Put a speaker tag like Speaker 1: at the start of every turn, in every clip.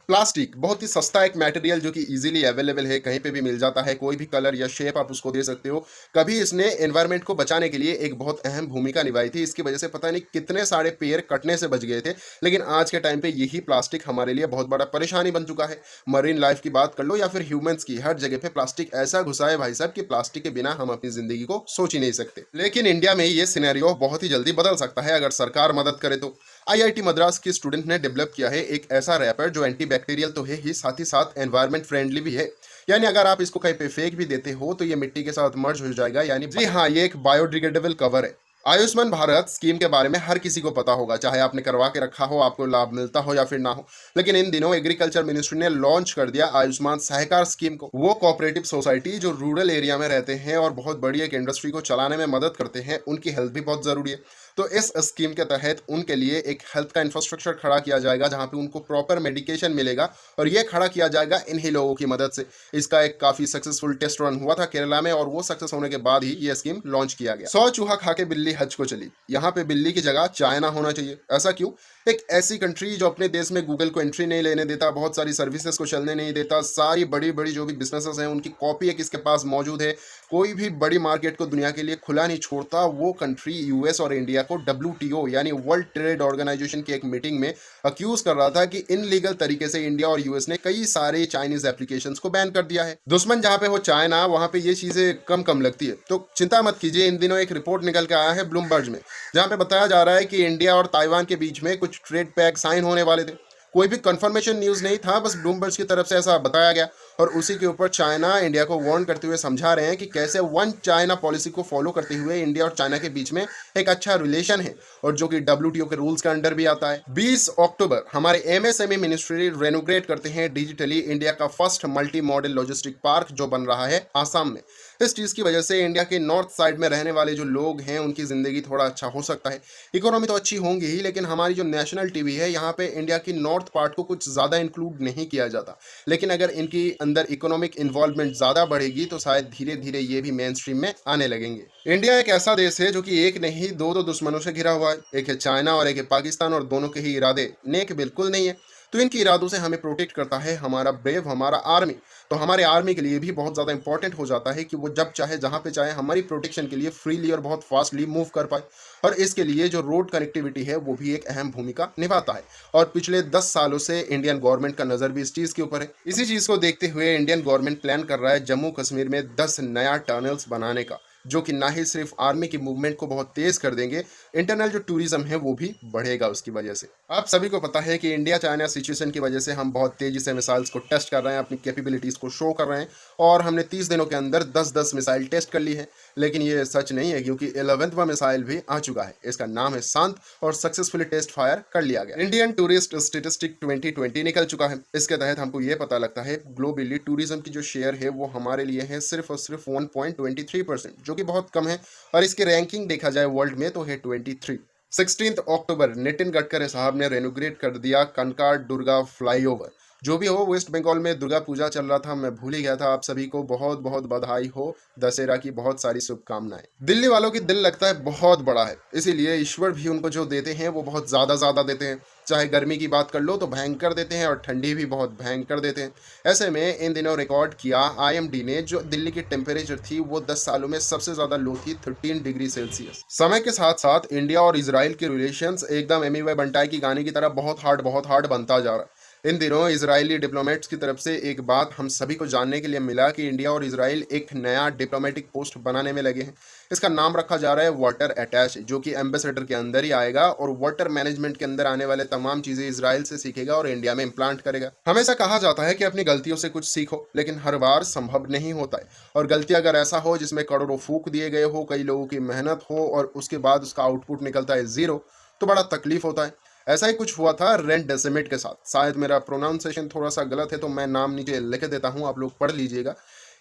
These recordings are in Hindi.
Speaker 1: प्लास्टिक बहुत ही सस्ता एक मटेरियल जो कि इजीली अवेलेबल है, कहीं पे भी मिल जाता है, कोई भी कलर या शेप आप उसको दे सकते हो। कभी इसने एनवायरनमेंट को बचाने के लिए एक बहुत अहम भूमिका निभाई थी, इसकी वजह से पता नहीं कितने सारे पेड़ कटने से बच गए थे। लेकिन आज के टाइम पे यही प्लास्टिक हमारे लिए बहुत बड़ा परेशानी बन चुका है। मरीन लाइफ की बात कर लो या फिर ह्यूमंस की, हर जगह पे प्लास्टिक ऐसा घुसा है भाई साहब कि प्लास्टिक के बिना हम अपनी जिंदगी को सोच ही नहीं सकते। लेकिन इंडिया में ये सिनेरियो बहुत ही जल्दी बदल सकता है अगर सरकार मदद करे तो। आईआईटी मद्रास की स्टूडेंट ने डेवलप किया है एक ऐसा रैपर जो एंटी बैक्टीरियल तो है ही, साथ ही साथ एनवायरनमेंट फ्रेंडली भी है। यानी अगर आप इसको कहीं पे फेंक भी देते हो तो ये मिट्टी के साथ मर्ज हो जाएगा। यानी जी हाँ, ये एक बायोडिग्रेडेबल कवर है। आयुष्मान भारत स्कीम के बारे में हर किसी को पता होगा, चाहे आपने करवा के रखा हो, आपको लाभ मिलता हो या फिर ना हो। लेकिन इन दिनों एग्रीकल्चर मिनिस्ट्री ने लॉन्च कर दिया आयुष्मान सहकार स्कीम को। वो कोऑपरेटिव सोसाइटी जो रूरल एरिया में रहते हैं और बहुत बड़ी एक इंडस्ट्री को चलाने में मदद करते हैं, उनकी हेल्प भी बहुत जरूरी है। तो इस स्कीम के तहत उनके लिए एक हेल्थ का इंफ्रास्ट्रक्चर खड़ा किया जाएगा जहां पे उनको प्रॉपर मेडिकेशन मिलेगा, और ये खड़ा किया जाएगा इन्हीं लोगों की मदद से। इसका एक काफी सक्सेसफुल टेस्ट रन हुआ था केरला में, और वो सक्सेस होने के बाद ही ये स्कीम लॉन्च किया गया। 100 चूहा खा के बिल्ली हज को चली, यहाँ पे बिल्ली की जगह चाइना होना चाहिए। ऐसा क्यों? एक ऐसी कंट्री जो अपने देश में गूगल को एंट्री नहीं लेने देता, बहुत सारी सर्विसेज को चलने नहीं देता, सारी बड़ी बड़ी जो भी बिजनेसेस हैं उनकी कॉपी एक इसके पास मौजूद है, कोई भी बड़ी मार्केट को दुनिया के लिए खुला नहीं छोड़ता, वो कंट्री यूएस और इंडिया को डब्ल्यूटीओ यानी वर्ल्ड ट्रेड ऑर्गेनाइजेशन की एक मीटिंग में अक्यूज कर रहा था कि इनलीगल तरीके से इंडिया और यूएस ने कई सारे चाइनीज एप्लीकेशंस को बैन कर दिया है। दुश्मन जहां पे हो चाइना, वहां पे ये चीजें कम कम लगती है। तो चिंता मत कीजिए, इन दिनों एक रिपोर्ट निकल के आया है ब्लूमबर्ग में, जहां पे बताया जा रहा है कि इंडिया और ताइवान के बीच में कुछ ट्रेड पैक साइन होने वाले थे। कोई भी कंफर्मेशन न्यूज नहीं था, बस ब्लूमबर्ग की तरफ से ऐसा बताया गया, और उसी के ऊपर चाइना इंडिया को वार्न करते हुए समझा रहे हैं कि कैसे वन चाइना पॉलिसी को फॉलो करते हुए इंडिया और चाइना के बीच में एक अच्छा रिलेशन है, और जो कि डब्ल्यूटीओ के रूल्स के अंडर भी आता है। 20 अक्टूबर हमारे एमएसएमई मिनिस्ट्री रेनोग्रेट करते हैं डिजिटली इंडिया का first multi modal logistic park जो बन रहा है आसाम में। इस चीज़ की वजह से इंडिया के नॉर्थ साइड में रहने वाले जो लोग हैं उनकी ज़िंदगी थोड़ा अच्छा हो सकता है। इकोनॉमी तो अच्छी होंगी ही, लेकिन हमारी जो नेशनल टीवी है यहाँ पे इंडिया की नॉर्थ पार्ट को कुछ ज़्यादा इंक्लूड नहीं किया जाता। लेकिन अगर इनकी अंदर इकोनॉमिक इन्वॉल्वमेंट ज़्यादा बढ़ेगी तो शायद धीरे धीरे ये भी मेन स्ट्रीम में आने लगेंगे। इंडिया एक ऐसा देश है जो कि एक नहीं दो दो दुश्मनों से घिरा हुआ है, एक है चाइना और एक है पाकिस्तान, और दोनों के ही इरादे नेक बिल्कुल नहीं है। तो इनके इरादों से हमें प्रोटेक्ट करता है हमारा ब्रेव, हमारा आर्मी। तो हमारे आर्मी के लिए भी बहुत ज़्यादा इंपॉर्टेंट हो जाता है कि वो जब चाहे जहाँ पे चाहे हमारी प्रोटेक्शन के लिए फ्रीली और बहुत फास्टली मूव कर पाए, और इसके लिए जो रोड कनेक्टिविटी है वो भी एक अहम भूमिका निभाता है। और पिछले 10 सालों से इंडियन गवर्नमेंट का नज़र भी इस चीज़ के ऊपर है। इसी चीज़ को देखते हुए इंडियन गवर्नमेंट प्लान कर रहा है जम्मू कश्मीर में 10 नया टनल्स बनाने का, जो कि ना ही सिर्फ आर्मी की मूवमेंट को बहुत तेज कर देंगे, इंटरनल जो टूरिज्म है वो भी बढ़ेगा उसकी वजह से। आप सभी को पता है कि इंडिया चाइना सिचुएशन की वजह से हम बहुत तेजी से मिसाइल्स को टेस्ट कर रहे हैं, अपनी कैपेबिलिटीज़ को शो कर रहे हैं, और हमने 30 दिनों के अंदर 10-10 मिसाइल टेस्ट कर ली है। लेकिन ये सच नहीं है, क्योंकि 11वां मिसाइल भी आ चुका है। इसका नाम है शांत, और सक्सेसफुली टेस्ट फायर कर लिया गया। इंडियन टूरिस्ट स्टेटिस्टिक 2020 निकल चुका है। इसके तहत हमको ये पता लगता है ग्लोबली टूरिज्म की जो शेयर है वो हमारे लिए है सिर्फ और सिर्फ 1.23%, जो कि बहुत कम है। और इसकी रैंकिंग देखा जाए वर्ल्ड में तो है 23। 16 अक्टूबर नितिन गडकरी साहब ने रेनोग्रेट कर दिया कनकाड दुर्गा फ्लाईओवर। जो भी हो, वेस्ट बंगाल में दुर्गा पूजा चल रहा था, मैं भूल ही गया था। आप सभी को बहुत बहुत बधाई हो, दशहरा की बहुत सारी शुभकामनाएं। दिल्ली वालों की दिल लगता है बहुत बड़ा है, इसीलिए ईश्वर भी उनको जो देते हैं वो बहुत ज़्यादा देते हैं। चाहे गर्मी की बात कर लो तो भयंकर देते हैं, और ठंडी भी बहुत भयंकर देते हैं। ऐसे में इन दिनों रिकॉर्ड किया आईएमडी ने, जो दिल्ली की टेम्परेचर थी वो 10 सालों में सबसे ज़्यादा लो थी, 13 डिग्री सेल्सियस। समय के साथ साथ इंडिया और इसराइल के रिलेशंस एकदम एमी वे बंटाई की गाने की तरह बहुत हार्ड बनता जा रहा है। इन दिनों इजरायली डिप्लोमेट्स की तरफ से एक बात हम सभी को जानने के लिए मिला कि इंडिया और इजराइल एक नया डिप्लोमेटिक पोस्ट बनाने में लगे हैं। इसका नाम रखा जा रहा है वाटर अटैच, जो कि एम्बेसडर के अंदर ही आएगा, और वाटर मैनेजमेंट के अंदर आने वाले तमाम चीजें इजराइल से सीखेगा और इंडिया में इम्प्लांट करेगा। हमेशा कहा जाता है कि अपनी गलतियों से कुछ सीखो, लेकिन हर बार संभव नहीं होता है। और गलती अगर ऐसा हो जिसमें करोड़ों फूक दिए गए हो, कई लोगों की मेहनत हो, और उसके बाद उसका आउटपुट निकलता है जीरो, तो बड़ा तकलीफ होता है। ऐसा ही कुछ हुआ था रेमडेसिविर के साथ। शायद मेरा प्रोनाउंसिएशन थोड़ा सा गलत है, तो मैं नाम नीचे लिख देता हूँ, आप लोग पढ़ लीजिएगा।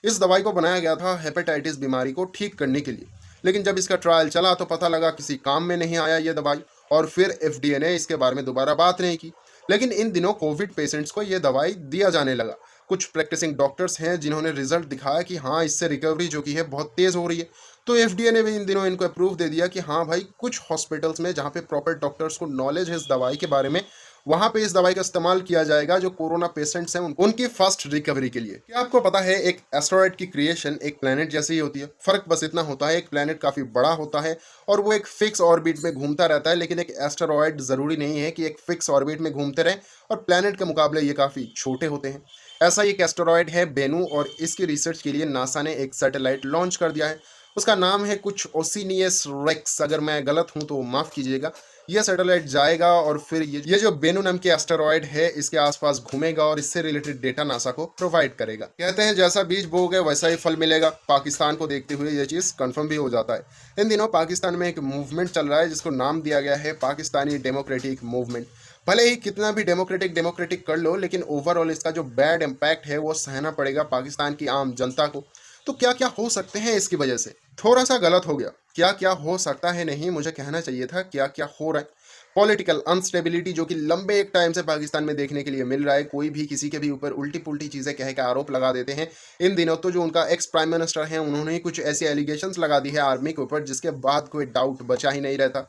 Speaker 1: इस दवाई को बनाया गया था हेपेटाइटिस बीमारी को ठीक करने के लिए, लेकिन जब इसका ट्रायल चला तो पता लगा किसी काम में नहीं आया ये दवाई, और फिर एफडीए ने इसके बारे में दोबारा बात नहीं की। लेकिन इन दिनों कोविड पेशेंट्स को ये दवाई दिया जाने लगा। कुछ प्रैक्टिसिंग डॉक्टर्स हैं जिन्होंने रिजल्ट दिखाया कि हाँ, इससे रिकवरी जो की है बहुत तेज़ हो रही है। तो एफडीए ने भी इन दिनों इनको अप्रूव दे दिया कि हाँ भाई, कुछ हॉस्पिटल्स में जहाँ पे प्रॉपर डॉक्टर्स को नॉलेज है इस दवाई के बारे में, वहां पे इस दवाई का इस्तेमाल किया जाएगा जो कोरोना पेशेंट्स हैं उनकी फर्स्ट रिकवरी के लिए। क्या आपको पता है एक एस्टेरॉयड की क्रिएशन एक प्लेनेट जैसी ही होती है, फर्क बस इतना होता है एक प्लेनेट काफी बड़ा होता है और वो एक फिक्स ऑर्बिट में घूमता रहता है, लेकिन एक एस्टेरॉयड जरूरी नहीं है कि एक फिक्स ऑर्बिट में घूमते रहे और प्लेनेट के मुकाबले ये काफी छोटे होते हैं। ऐसा ही एक एस्टेरॉयड है बेनू और इसकी रिसर्च के लिए नासा ने एक सैटेलाइट लॉन्च कर दिया है। उसका नाम है कुछ ओसिनियस रेक्स, अगर मैं गलत हूं तो माफ कीजिएगा। यह सैटेलाइट जाएगा और फिर ये जो बेनू नाम के एस्टेरॉयड है इसके आसपास घूमेगा और इससे रिलेटेड डेटा नासा को प्रोवाइड करेगा। कहते हैं जैसा बीज बोओगे वैसा ही फल मिलेगा। पाकिस्तान को देखते हुए ये चीज कंफर्म भी हो जाता है। इन दिनों पाकिस्तान में एक मूवमेंट चल रहा है जिसको नाम दिया गया है पाकिस्तानी डेमोक्रेटिक मूवमेंट। भले ही कितना भी डेमोक्रेटिक कर लो, लेकिन ओवरऑल इसका जो बैड इम्पैक्ट है वो सहना पड़ेगा पाकिस्तान की आम जनता को। तो क्या क्या हो सकते हैं इसकी वजह से? थोड़ा सा गलत हो गया, क्या क्या हो सकता है नहीं, मुझे कहना चाहिए था क्या क्या हो रहा है। पॉलिटिकल अनस्टेबिलिटी जो कि लंबे एक टाइम से पाकिस्तान में देखने के लिए मिल रहा है, कोई भी किसी के भी ऊपर उल्टी पुल्टी चीजें कह के आरोप लगा देते हैं। इन दिनों तो जो उनका एक्स प्राइम मिनिस्टर है उन्होंने ही कुछ ऐसी एलिगेशंस लगा दी है आर्मी के ऊपर जिसके बाद कोई डाउट बचा ही नहीं रहता।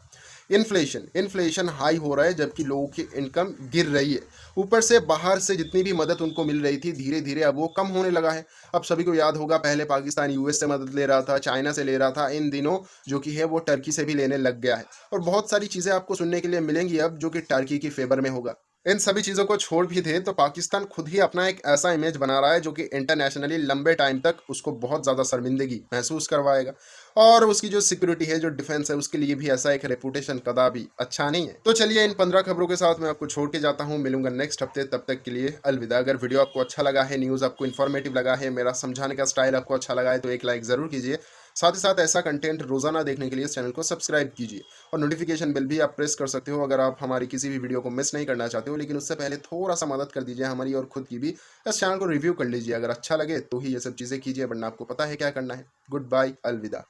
Speaker 1: इन्फ्लेशन हाई हो रहा है जबकि लोगों की इनकम गिर रही है। ऊपर से बाहर से जितनी भी मदद उनको मिल रही थी धीरे धीरे अब वो कम होने लगा है। अब सभी को याद होगा पहले पाकिस्तान यूएस से मदद ले रहा था, चाइना से ले रहा था, इन दिनों जो कि है वो टर्की से भी लेने लग गया है। और बहुत सारी चीज़ें आपको सुनने के लिए मिलेंगी अब जो कि टर्की की फेवर में होगा। इन सभी चीज़ों को छोड़ भी दे तो पाकिस्तान खुद ही अपना एक ऐसा इमेज बना रहा है जो कि इंटरनेशनली लंबे टाइम तक उसको बहुत ज़्यादा शर्मिंदगी महसूस करवाएगा। और उसकी जो सिक्योरिटी है, जो डिफेंस है, उसके लिए भी ऐसा एक रेपुटेशन कदापि अच्छा नहीं है। तो चलिए इन 15 खबरों के साथ मैं आपको छोड़ के जाता हूँ। मिलूंगा नेक्स्ट हफ्ते, तब तक के लिए अलविदा। अगर वीडियो आपको अच्छा लगा है, न्यूज़ आपको इन्फॉर्मेटिव लगा है, मेरा समझाने का स्टाइल आपको अच्छा लगा है तो एक लाइक ज़रूर कीजिए। साथ ही साथ ऐसा कंटेंट रोजाना देखने के लिए इस चैनल को सब्सक्राइब कीजिए और नोटिफिकेशन बिल भी आप प्रेस कर सकते हो अगर आप हमारी किसी भी वीडियो को मिस नहीं करना चाहते हो। लेकिन उससे पहले थोड़ा सा मदद कर दीजिए हमारी और खुद की भी, इस चैनल को रिव्यू कर लीजिए। अगर अच्छा लगे तो ही ये सब चीज़ें कीजिए, वरना आपको पता है क्या करना है। गुड बाय, अलविदा।